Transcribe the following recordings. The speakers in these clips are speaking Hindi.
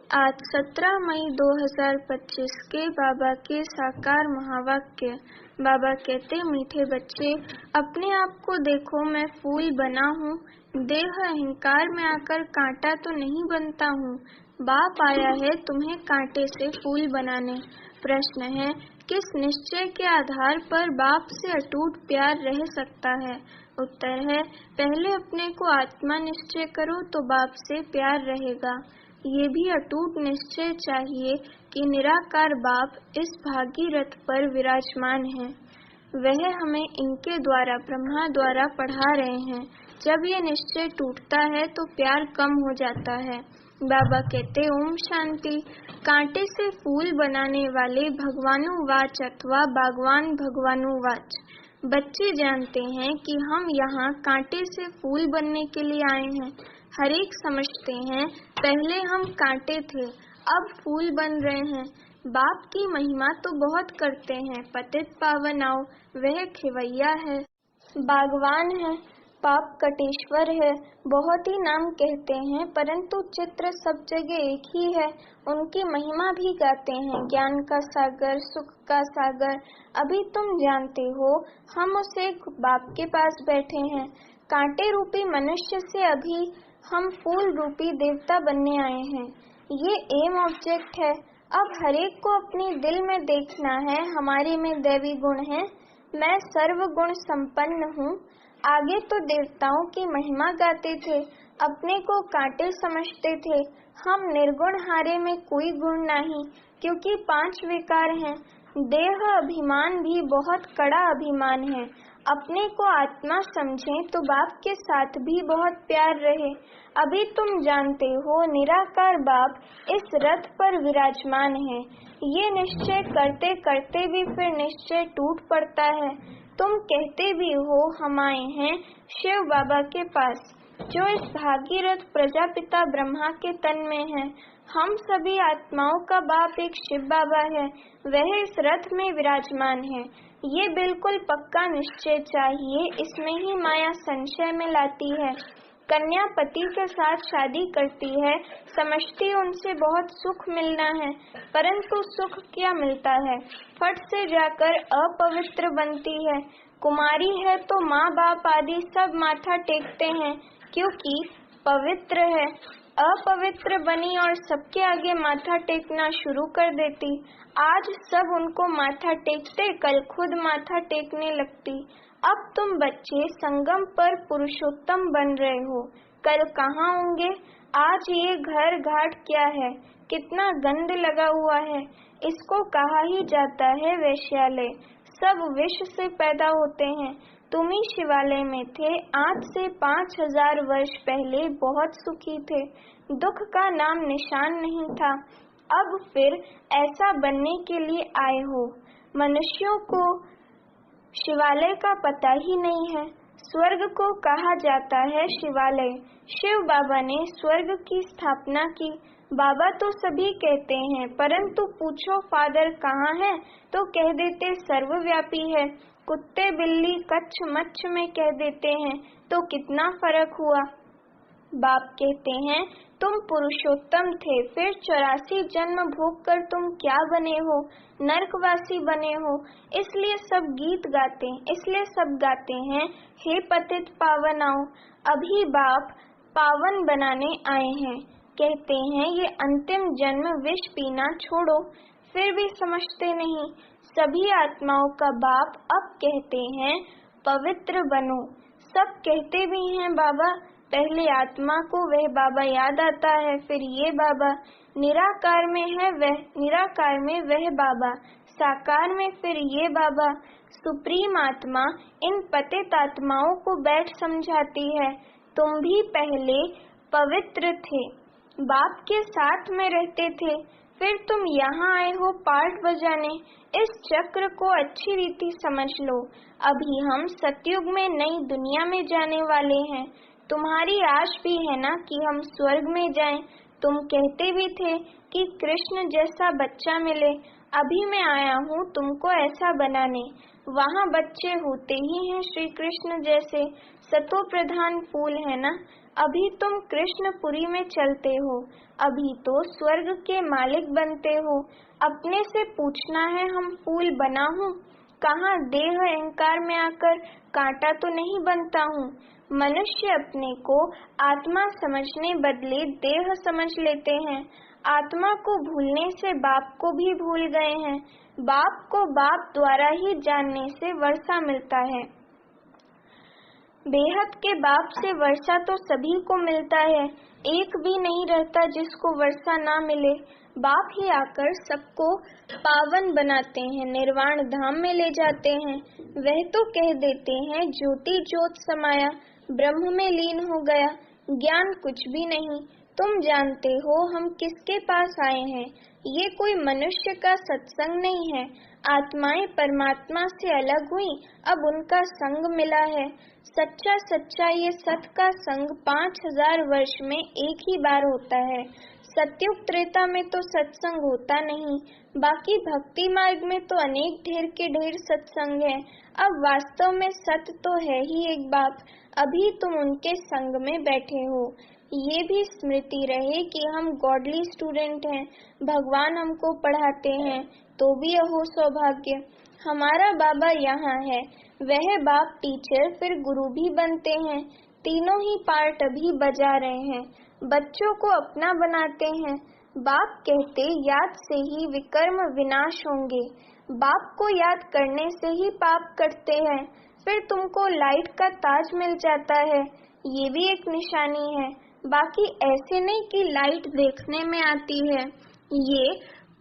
आज 17 मई 2025 के बाबा के साकार महावाक्य। बाबा कहते, मीठे बच्चे, अपने आप को देखो, मैं फूल बना हूँ। देह अहंकार में आकर कांटा तो नहीं बनता हूँ। बाप आया है तुम्हें कांटे से फूल बनाने। प्रश्न है, किस निश्चय के आधार पर बाप से अटूट प्यार रह सकता है? उत्तर है, पहले अपने को आत्मा निश्चय करो तो बाप से प्यार रहेगा। ये भी अटूट निश्चय चाहिए कि निराकार बाप इस भागीरथ पर विराजमान है। वह हमें इनके द्वारा, ब्रह्मा द्वारा पढ़ा रहे हैं। जब ये निश्चय टूटता है तो प्यार कम हो जाता है। बाबा कहते, ओम शांति। कांटे से फूल बनाने वाले भगवानुवाच अथवा बागवान भगवानुवाच। बच्चे जानते हैं कि हम यहाँ कांटे से फूल बनने के लिए आए हैं। हर एक समझते हैं पहले हम कांटे थे, अब फूल बन रहे हैं। बाप की महिमा तो बहुत करते हैं। पतित पावन आओ, वह खिवैया है, बागवान है, पाप कटेश्वर है। बहुत ही नाम कहते हैं, परंतु चित्र सब जगह एक ही है। उनकी महिमा भी गाते हैं, ज्ञान का सागर, सुख का सागर। अभी तुम जानते हो, हम उस एक बाप के पास बैठे हैं। कांटे रूपी मनुष्य से अभी हम फूल रूपी देवता बनने आए हैं। ये एम ऑब्जेक्ट है। अब हरेक को अपनी दिल में देखना है, हमारे में दैवी गुण है। मैं सर्व गुण संपन्न हूँ। आगे तो देवताओं की महिमा गाते थे, अपने को कांटे समझते थे। हम निर्गुण, हारे में कोई गुण नहीं, क्योंकि 5 विकार हैं। देह अभिमान भी बहुत कड़ा अभिमान है। अपने को आत्मा समझें तो बाप के साथ भी बहुत प्यार रहे। अभी तुम जानते हो, निराकार बाप इस रथ पर विराजमान है। ये निश्चय करते करते भी फिर निश्चय टूट पड़ता है। तुम कहते भी हो, हम आए हैं शिव बाबा के पास, जो इस भागीरथ प्रजापिता ब्रह्मा के तन में है। हम सभी आत्माओं का बाप एक शिव बाबा है, वह इस रथ में विराजमान है। ये बिल्कुल पक्का निश्चय चाहिए, इसमें ही माया संशय में लाती है। कन्या पति के साथ शादी करती है, समझती उनसे बहुत सुख मिलना है, परंतु सुख क्या मिलता है, फट से जाकर अपवित्र बनती है। कुमारी है तो माँ बाप आदि सब माथा टेकते हैं, क्योंकि पवित्र है। अपवित्र बनी और सबके आगे माथा टेकना शुरू कर देती। आज सब उनको माथा टेकते, कल खुद माथा टेकने लगती। अब तुम बच्चे संगम पर पुरुषोत्तम बन रहे हो, कल कहाँ होंगे? आज ये घर घाट क्या है, कितना गंद लगा हुआ है। इसको कहा ही जाता है वैश्यालय। सब विष से पैदा होते हैं। तुम ही शिवालय में थे, आज से 5000 वर्ष पहले बहुत सुखी थे, दुख का नाम निशान नहीं था। अब फिर ऐसा बनने के लिए आए हो। मनुष्यों को शिवालय का पता ही नहीं है। स्वर्ग को कहा जाता है शिवालय। शिव बाबा ने स्वर्ग की स्थापना की। बाबा तो सभी कहते हैं, परंतु पूछो फादर कहाँ है तो कह देते सर्वव्यापी है। कुत्ते बिल्ली कच्छ मच्छ में कह देते हैं, तो कितना फर्क हुआ। बाप कहते हैं, तुम पुरुषोत्तम थे, फिर 84 जन्म भोग कर तुम क्या बने हो, नरकवासी बने हो। इसलिए सब गीत गाते, इसलिए सब गाते हैं, हे पतित पावन आओ। अभी बाप पावन बनाने आए हैं। कहते हैं ये अंतिम जन्म विष पीना छोड़ो, फिर भी समझते नहीं। सभी आत्माओं का बाप अब कहते हैं पवित्र बनो। सब कहते भी हैं बाबा, पहले आत्मा को वह बाबा याद आता है, फिर ये बाबा। निराकार में है वह, निराकार में वह बाबा, साकार में फिर ये बाबा। सुप्रीम आत्मा इन पतित आत्माओं को बैठ समझाती है, तुम भी पहले पवित्र थे, बाप के साथ में रहते थे, फिर तुम यहाँ आए हो पार्ट बजाने। इस चक्र को अच्छी रीति समझ लो। अभी हम सतयुग में नई दुनिया में जाने वाले हैं। तुम्हारी आश भी है ना कि हम स्वर्ग में जाएं। तुम कहते भी थे कि कृष्ण जैसा बच्चा मिले। अभी मैं आया हूँ तुमको ऐसा बनाने। वहाँ बच्चे होते ही हैं श्री कृष्ण जैसे, सतो प्रधान फूल है ना। अभी तुम कृष्णपुरी में चलते हो, अभी तो स्वर्ग के मालिक बनते हो। अपने से पूछना है हम फूल बना हूँ, कहाँ देह अहंकार में आकर कांटा तो नहीं बनता हूँ। मनुष्य अपने को आत्मा समझने बदले देह समझ लेते हैं। आत्मा को भूलने से बाप को भी भूल गए हैं। बाप को बाप द्वारा ही जानने से वर्षा मिलता है। बेहद के बाप से वर्षा तो सभी को मिलता है, एक भी नहीं रहता जिसको वर्षा ना मिले। बाप ही आकर सबको पावन बनाते हैं, निर्वाण धाम में ले जाते हैं। वह तो कह देते हैं ज्योति ज्योत समाया, ब्रह्म में लीन हो गया। ज्ञान कुछ भी नहीं। तुम जानते हो हम किसके पास आए हैं। ये कोई मनुष्य का सत्संग नहीं है। आत्माएं परमात्मा से अलग हुई, अब उनका संग मिला है। सच्चा सच्चा ये सत का संग 5000 वर्ष में एक ही बार होता है। सत्युग त्रेता में तो सत्संग होता नहीं, बाकी भक्ति मार्ग में तो अनेक ढेर के ढेर सत्संग है। अब वास्तव में सत तो है ही एक बाप, अभी तुम उनके संग में बैठे हो। ये भी स्मृति रहे कि हम गॉडली स्टूडेंट हैं, भगवान हमको पढ़ाते हैं, तो भी अहो सौभाग्य। हमारा बाबा यहाँ है, वह बाप टीचर फिर गुरु भी बनते हैं। तीनों ही पार्ट अभी बजा रहे हैं, बच्चों को अपना बनाते हैं। बाप कहते याद से ही विकर्म विनाश होंगे। बाप को याद करने से ही पाप करते हैं, फिर तुमको लाइट का ताज मिल जाता है। ये भी एक निशानी है, बाकी ऐसे नहीं कि लाइट देखने में आती है। ये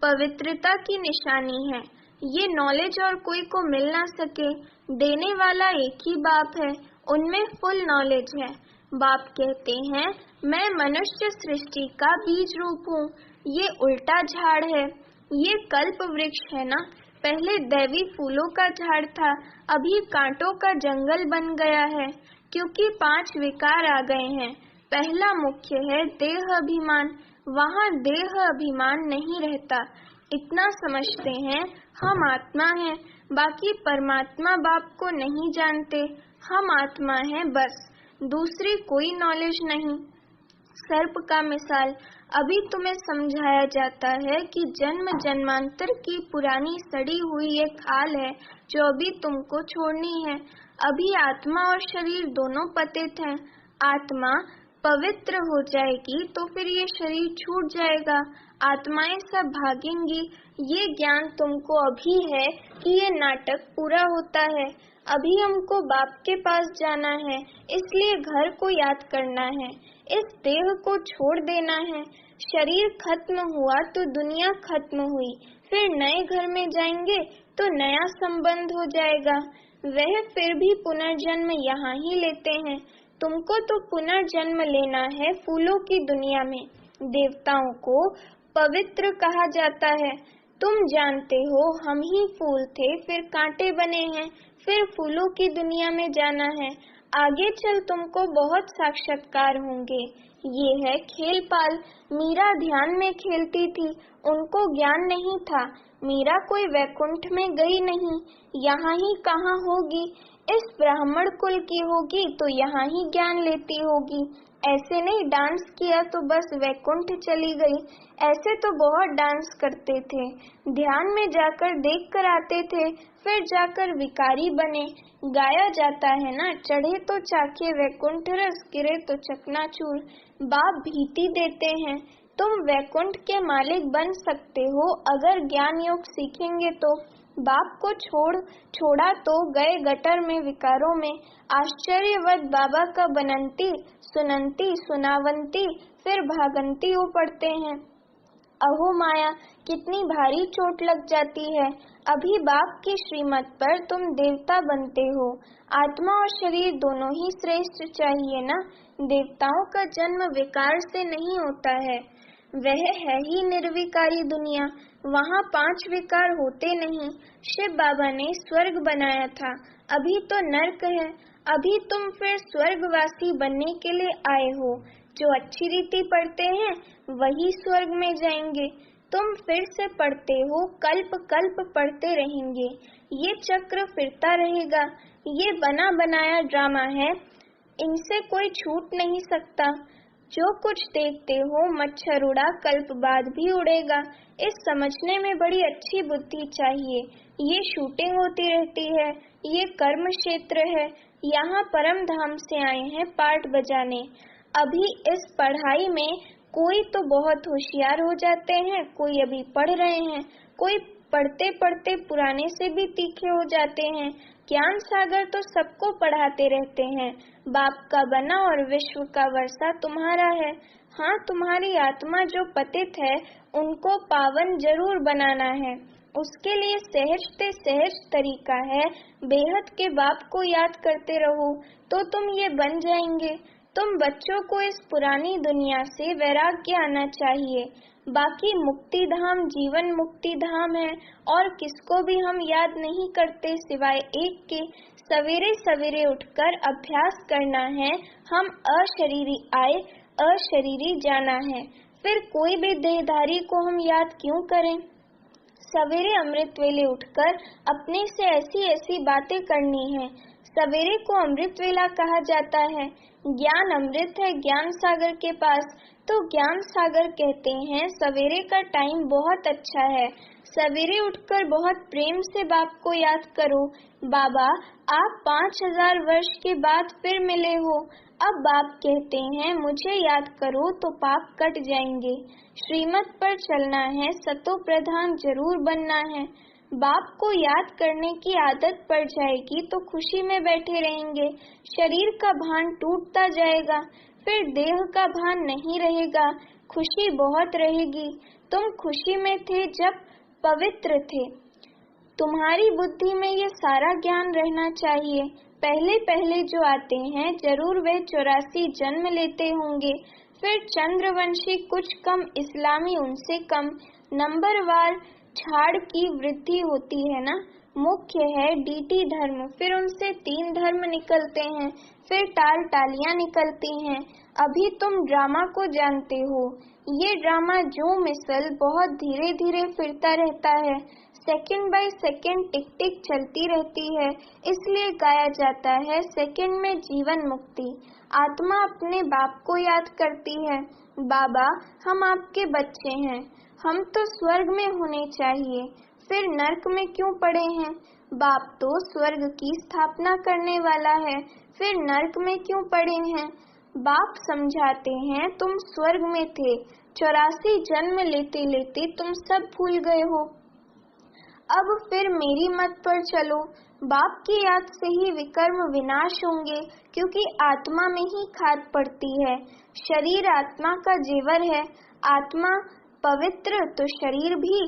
पवित्रता की निशानी है। ये नॉलेज और कोई को मिल ना सके, देने वाला एक ही बाप है, उनमें फुल नॉलेज है। बाप कहते हैं मैं मनुष्य सृष्टि का बीज रूप हूँ। ये उल्टा झाड़ है, ये कल्प वृक्ष है ना। पहले दैवी फूलों का झाड़ था, अभी कांटों का जंगल बन गया है, क्योंकि 5 विकार आ गए हैं। पहला मुख्य है देह अभिमान, वहाँ देह अभिमान नहीं रहता। इतना समझते हैं हम आत्मा हैं, बाकी परमात्मा बाप को नहीं जानते। हम आत्मा हैं बस, दूसरी कोई नॉलेज नहीं। सर्प का मिसाल अभी तुम्हें समझाया जाता है कि जन्म जन्मांतर की पुरानी सड़ी हुई एक खाल है जो अभी तुमको छोड़नी है। अभी आत्मा और शरीर दोनों पतित हैं। आत्मा पवित्र हो जाएगी तो फिर ये शरीर छूट जाएगा, आत्माएं सब भागेंगी। ये ज्ञान तुमको अभी है कि ये नाटक पूरा होता है। अभी हमको बाप के पास जाना है, इसलिए घर को याद करना है, इस देह को छोड़ देना है। शरीर खत्म हुआ तो दुनिया खत्म हुई, फिर नए घर में जाएंगे तो नया संबंध हो जाएगा। वह फिर भी पुनर्जन्म यहाँ ही लेते हैं। तुमको तो पुनर्जन्म लेना है फूलों की दुनिया में। देवताओं को पवित्र कहा जाता है। तुम जानते हो हम ही फूल थे, फिर कांटे बने हैं, फिर फूलों की दुनिया में जाना है। आगे चल तुमको बहुत साक्षात्कार होंगे। ये है खेल पाल। मीरा ध्यान में खेलती थी, उनको ज्ञान नहीं था। मीरा कोई वैकुंठ में गई नहीं, यहाँ ही कहाँ होगी। इस ब्राह्मण कुल की होगी तो यहाँ ही ज्ञान लेती होगी। ऐसे नहीं डांस किया तो बस वैकुंठ चली गई। ऐसे तो बहुत डांस करते थे, ध्यान में जाकर देख कर आते थे, फिर जाकर विकारी बने। गाया जाता है ना, चढ़े तो चाके वैकुंठ रस, गिरे तो चकनाचूर। बाप भीति देते हैं, तुम वैकुंठ के मालिक बन सकते हो अगर ज्ञान योग सीखेंगे तो। बाप को छोड़ा तो गए गटर में विकारों में। आश्चर्यवत बाबा का बनंती सुनंती सुनावंती फिर भागंती हो पड़ते हैं। अहो माया, कितनी भारी चोट लग जाती है। अभी बाप की श्रीमत पर तुम देवता बनते हो। आत्मा और शरीर दोनों ही श्रेष्ठ चाहिए ना। देवताओं का जन्म विकार से नहीं होता है, वह है ही निर्विकारी दुनिया, वहाँ 5 विकार होते नहीं। शिव बाबा ने स्वर्ग बनाया था, अभी तो नर्क है। अभी तुम फिर स्वर्गवासी बनने के लिए आए हो। जो अच्छी रीति पढ़ते हैं वही स्वर्ग में जाएंगे। तुम फिर से पढ़ते हो, कल्प कल्प पढ़ते रहेंगे। ये चक्र फिरता रहेगा। ये बना बनाया ड्रामा है, इनसे कोई छूट नहीं सकता। जो कुछ देखते हो मच्छर उड़ा कल्प बाद भी उड़ेगा, इस समझने में बड़ी अच्छी बुद्धि चाहिए। ये शूटिंग होती रहती है, ये कर्म क्षेत्र है, यहाँ परम धाम से आए हैं पाठ बजाने। अभी इस पढ़ाई में कोई तो बहुत होशियार हो जाते हैं, कोई अभी पढ़ रहे हैं, कोई पढ़ते पढ़ते पुराने से भी तीखे हो जाते हैं। ज्ञान सागर तो सबको पढ़ाते रहते हैं। बाप का बना और विश्व का वर्षा तुम्हारा है। हाँ, तुम्हारी आत्मा जो पतित है उनको पावन जरूर बनाना है। उसके लिए सहज से सहज तरीका है, बेहद के बाप को याद करते रहो तो तुम ये बन जाएंगे। तुम बच्चों को इस पुरानी दुनिया से वैराग्य आना चाहिए। बाकी मुक्ति धाम जीवन मुक्ति धाम है और किसको भी हम याद नहीं करते सिवाय एक के। सवेरे सवेरे उठकर अभ्यास करना है। हम अशरीरी आए अशरीरी जाना है, फिर कोई भी देहधारी को हम याद क्यों करें। सवेरे अमृत वेले उठकर अपने से ऐसी ऐसी बातें करनी है। सवेरे को अमृत वेला कहा जाता है। ज्ञान अमृत है ज्ञान सागर के पास, तो ज्ञान सागर कहते हैं सवेरे का टाइम बहुत अच्छा है। सवेरे उठकर बहुत प्रेम से बाप को याद करो। बाबा, आप 5000 वर्ष के बाद फिर मिले हो। अब बाप कहते हैं मुझे याद करो तो पाप कट जाएंगे। श्रीमत पर चलना है, सतो प्रधान जरूर बनना है। बाप को याद करने की आदत पड़ जाएगी तो खुशी में बैठे रहेंगे। शरीर का भान टूटता जाएगा, फिर देह का भान नहीं रहेगा। खुशी बहुत रहेगी। तुम खुशी में थे जब पवित्र थे। तुम्हारी बुद्धि में ये सारा ज्ञान रहना चाहिए। पहले पहले जो आते हैं जरूर वे 84 जन्म लेते होंगे, फिर चंद्रवंशी कुछ कम, इस्लामी उनसे कम। नंबरवार झाड़ की वृद्धि होती है ना। मुख्य है डीटी धर्म, फिर उनसे 3 धर्म निकलते हैं, फिर टाल टालियां निकलती हैं। अभी तुम ड्रामा को जानते हो। ये ड्रामा जो मिसल बहुत धीरे धीरे फिरता रहता है, सेकंड बाय सेकंड टिक टिक चलती रहती है, इसलिए गाया जाता है सेकंड में जीवन मुक्ति। आत्मा अपने बाप को याद करती है। बाबा, हम आपके बच्चे हैं, हम तो स्वर्ग में होने चाहिए, फिर नर्क में क्यों पड़े हैं। बाप तो स्वर्ग की स्थापना करने वाला है, फिर नर्क में क्यों पड़े हैं। बाप समझाते हैं तुम स्वर्ग में थे, 84 जन्म लेते लेते तुम सब भूल गए हो। अब फिर मेरी मत पर चलो। बाप की याद से ही विकर्म विनाश होंगे, क्योंकि आत्मा में ही खाद पड़ती है। शरीर आत्मा का जेवर है। आत्मा पवित्र तो शरीर भी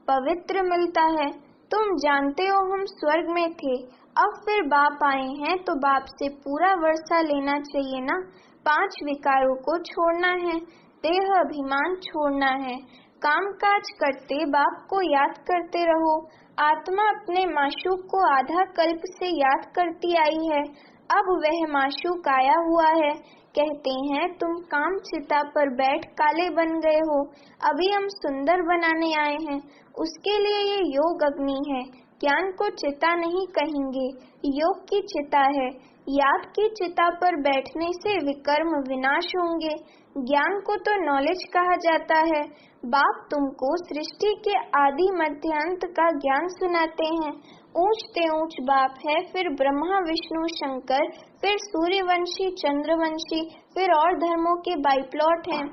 पवित्र मिलता है। तुम जानते हो हम स्वर्ग में थे, अब फिर बाप आए हैं तो बाप से पूरा वर्षा लेना चाहिए ना। 5 विकारों को छोड़ना है, देह अभिमान छोड़ना है। काम काज करते बाप को याद करते रहो। आत्मा अपने माशूक को आधा कल्प से याद करती आई है, अब वह माशूक आया हुआ है। कहते हैं तुम काम चिता पर बैठ काले बन गए हो, अभी हम सुंदर बनाने आए हैं। उसके लिए ये योग अग्नि है। ज्ञान को चिता नहीं कहेंगे, योग की चिता है। याद की चिता पर बैठने से विकर्म विनाश होंगे। ज्ञान को तो नॉलेज कहा जाता है। बाप तुमको सृष्टि के आदि मध्य अंत का ज्ञान सुनाते हैं। ऊंच ते ऊंच बाप है, फिर ब्रह्मा विष्णु शंकर, फिर सूर्यवंशी चंद्रवंशी, फिर और धर्मों के बाइप्लॉट हैं।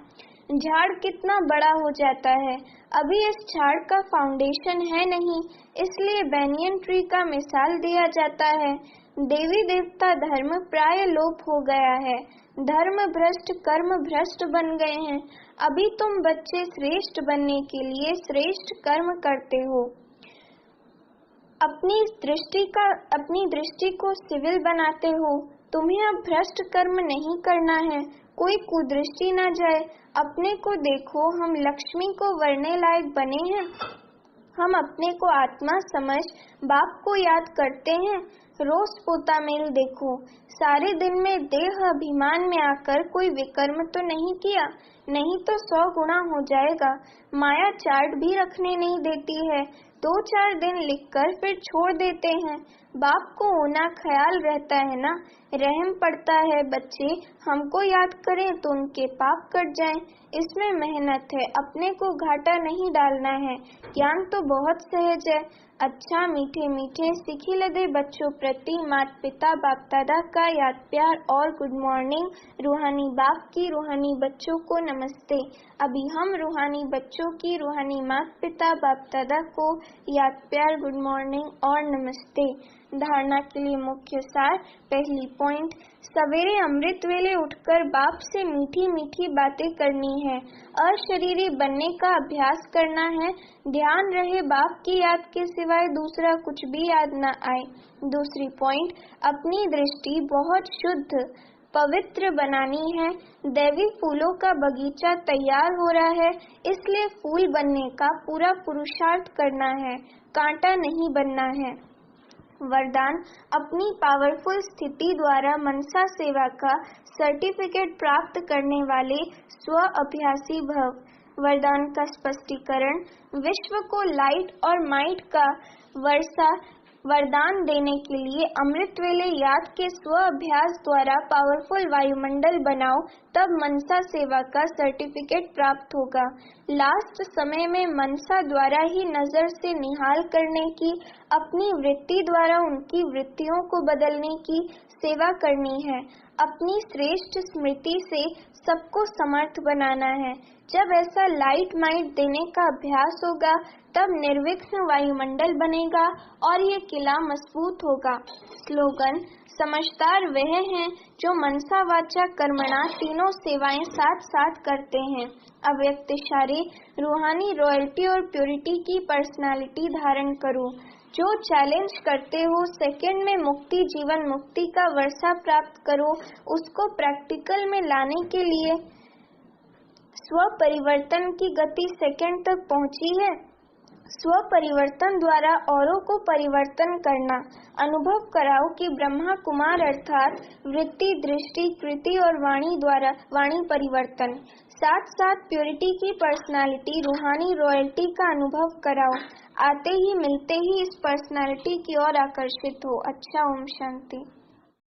झाड़ कितना बड़ा हो जाता है, अभी इस झाड़ का फाउंडेशन है नहीं, इसलिए बैनियन ट्री का मिसाल दिया जाता है। देवी देवता धर्म प्राय लोप हो गया है, धर्म भ्रष्ट कर्म भ्रष्ट बन गए हैं। अभी तुम बच्चे श्रेष्ठ बनने के लिए श्रेष्ठ कर्म करते हो। अपनी दृष्टि को सिविल बनाते हो। तुम्हें अब भ्रष्ट कर्म नहीं करना है, कोई कुदृष्टि न जाए। अपने को देखो, हम लक्ष्मी को वरने लायक बने हैं। हम अपने को आत्मा समझ बाप को याद करते हैं। रोज पोता मेल देखो, सारे दिन में देह अभिमान में आकर कोई विकर्म तो नहीं किया। नहीं तो 100 गुना हो जाएगा। माया चार्ट भी रखने नहीं देती है, 2-4 दिन लिखकर फिर छोड़ देते हैं। बाप को होना ख्याल रहता है ना, रहम पड़ता है बच्चे हमको याद करें तो उनके पाप कट जाएं। इसमें मेहनत है, अपने को घाटा नहीं डालना है। ज्ञान तो बहुत सहज है। अच्छा मीठे मीठे सीखी लदे बच्चों प्रति माता पिता बाप दादा का याद प्यार और गुड मॉर्निंग। रूहानी बाप की रूहानी बच्चों को नमस्ते। अभी हम रूहानी बच्चों की रूहानी माता पिता बाप दादा को याद प्यार गुड मॉर्निंग और नमस्ते। धारणा के लिए मुख्य सार। पहली पॉइंट, सवेरे अमृत वेले उठकर बाप से मीठी मीठी बातें करनी है, अशरीरी बनने का अभ्यास करना है। ध्यान रहे बाप की याद के सिवाय दूसरा कुछ भी याद न आए। दूसरी पॉइंट, अपनी दृष्टि बहुत शुद्ध पवित्र बनानी है। दैवी फूलों का बगीचा तैयार हो रहा है, इसलिए फूल बनने का पूरा पुरुषार्थ करना है, कांटा नहीं बनना है। वरदान, अपनी पावरफुल स्थिति द्वारा मनसा सेवा का सर्टिफिकेट प्राप्त करने वाले स्व अभ्यासी भव। वरदान का स्पष्टीकरण, विश्व को लाइट और माइट का वर्षा वरदान देने के लिए अमृत वेले याद के स्व अभ्यास द्वारा पावरफुल वायुमंडल बनाओ, तब मनसा सेवा का सर्टिफिकेट प्राप्त होगा। लास्ट समय में मनसा द्वारा ही नजर से निहाल करने की, अपनी वृत्ति द्वारा उनकी वृत्तियों को बदलने की सेवा करनी है। अपनी श्रेष्ठ स्मृति से सबको समर्थ बनाना है। जब ऐसा लाइट माइट देने का अभ्यास होगा, तब निर्विघ्न वायुमंडल बनेगा और ये किला मजबूत होगा। स्लोगन, समझदार वह हैं जो मनसा वाचा कर्मणा तीनों सेवाएं साथ साथ करते हैं। अव्यक्त इशारे, रूहानी रॉयल्टी और प्योरिटी की पर्सनालिटी धारण करो। जो चैलेंज करते हो सेकंड में मुक्ति जीवन मुक्ति का वर्षा प्राप्त करो, उसको प्रैक्टिकल में लाने के लिए स्व परिवर्तन की गति सेकंड तक पहुंची है। स्व परिवर्तन द्वारा औरों को परिवर्तन करना। अनुभव कराओ कि ब्रह्मा कुमार अर्थात वृत्ति दृष्टि कृति और वाणी द्वारा वाणी परिवर्तन। साथ साथ प्योरिटी की पर्सनालिटी रूहानी रॉयल्टी का अनुभव कराओ। आते ही मिलते ही इस पर्सनालिटी की ओर आकर्षित हो। अच्छा, ओम शांति।